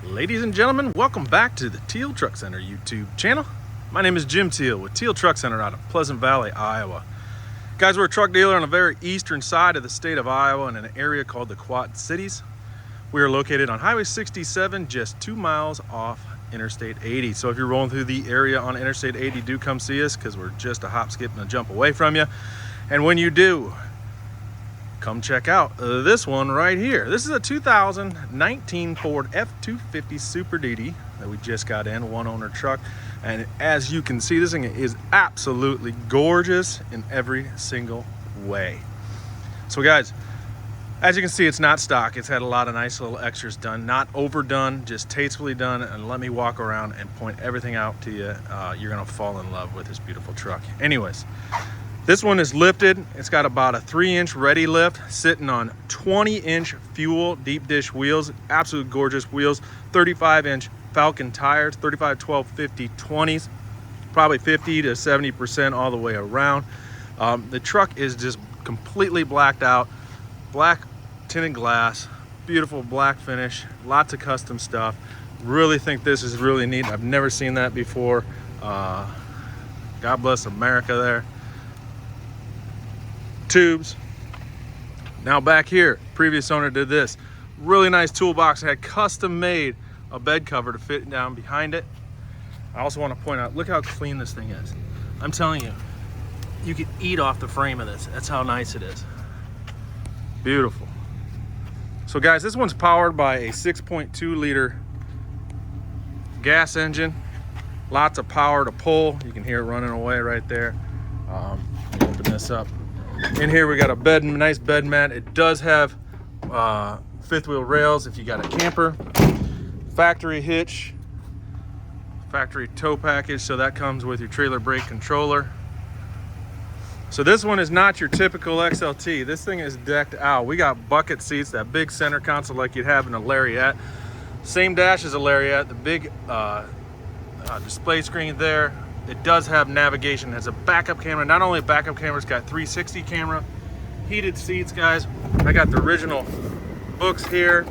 Ladies and gentlemen, welcome back to the Teal Truck Center YouTube channel. My name is Jim Teal with Teal Truck Center out of Pleasant Valley, Iowa. Guys, we're a truck dealer on the very eastern side of the state of Iowa in an area called the Quad Cities. We are located on Highway 67, just 2 miles off Interstate 80. So if you're rolling through the area on Interstate 80, do come see us because we're just a hop, skip, and a jump away from you. And when you do, come check out this one right here. This is a 2019 Ford F250 Superduty that we just got in, one owner truck. And as you can see, this thing is absolutely gorgeous in every single way. So guys, as you can see, it's not stock. It's had a lot of nice little extras done, not overdone, just tastefully done. And let me walk around and point everything out to you. You're gonna fall in love with this beautiful truck. Anyways, this one is lifted. It's got about a 3-inch ready lift, sitting on 20-inch fuel deep dish wheels, absolute gorgeous wheels, 35-inch Falcon tires, 35, 12, 50, 20s, probably 50 to 70% all the way around. The truck is just completely blacked out, black tinted glass, beautiful black finish, lots of custom stuff. Really think this is really neat. I've never seen that before. God bless America there. Tubes. Now back here, previous owner did this really nice toolbox. It had custom made a bed cover to fit down behind it. I also want to point out, look how clean this thing is. I'm telling you, you could eat off the frame of this. That's how nice it is. Beautiful. So guys, this one's powered by a 6.2 liter gas engine. Lots of power to pull. You can hear it running away right there. Let me open this up. In here we got a nice bed mat. It does have fifth wheel rails if you got a camper. Factory hitch, factory tow package, so that comes with your trailer brake controller. So this one is not your typical XLT. This thing is decked out. We got bucket seats, that big center console like you'd have in a Lariat. Same dash as a Lariat, the big display screen there. It does have navigation. It has a backup camera. Not only a backup camera, it's got 360 camera. Heated seats, guys. I got the original books here.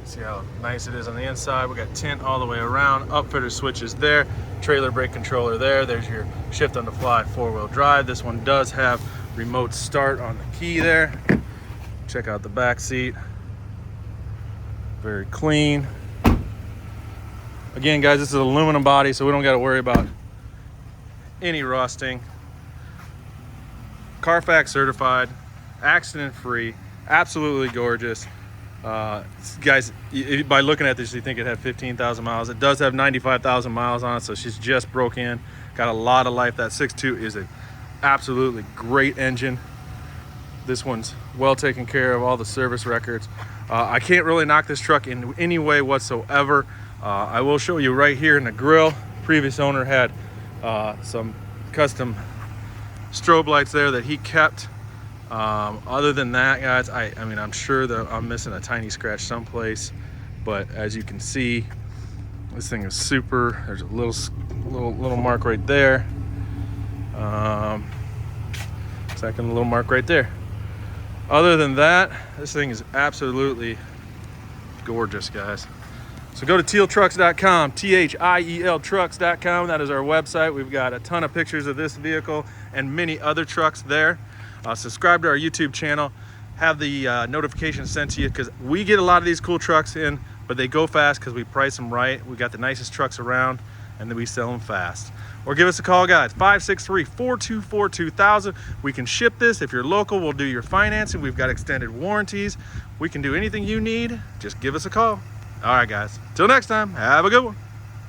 See how nice it is on the inside. We got tint all the way around. Upfitter switches there. Trailer brake controller there. There's your shift on the fly 4-wheel drive. This one does have remote start on the key there. Check out the back seat. Very clean. Again, guys, this is an aluminum body, so we don't got to worry about any rusting. Carfax certified, accident free, absolutely gorgeous. Guys, by looking at this, you think it had 15,000 miles. It does have 95,000 miles on it, so she's just broke in. Got a lot of life. That 6.2 is an absolutely great engine. This one's well taken care of, all the service records. I can't really knock this truck in any way whatsoever. I will show you right here in the grill. Previous owner had some custom strobe lights there that he kept. Other than that, guys, I mean, I'm sure that I'm missing a tiny scratch someplace, but as you can see, this thing is super. There's a little mark right there. Second little mark right there. Other than that, this thing is absolutely gorgeous, guys. So go to tealtrucks.com, THIEL trucks.com. That is our website. We've got a ton of pictures of this vehicle and many other trucks there. Subscribe to our YouTube channel. Have the notifications sent to you because we get a lot of these cool trucks in, but they go fast because we price them right. We got the nicest trucks around, and then we sell them fast. Or give us a call, guys, 563-424-2000. We can ship this. If you're local, we'll do your financing. We've got extended warranties. We can do anything you need. Just give us a call. All right, guys. Till next time, have a good one.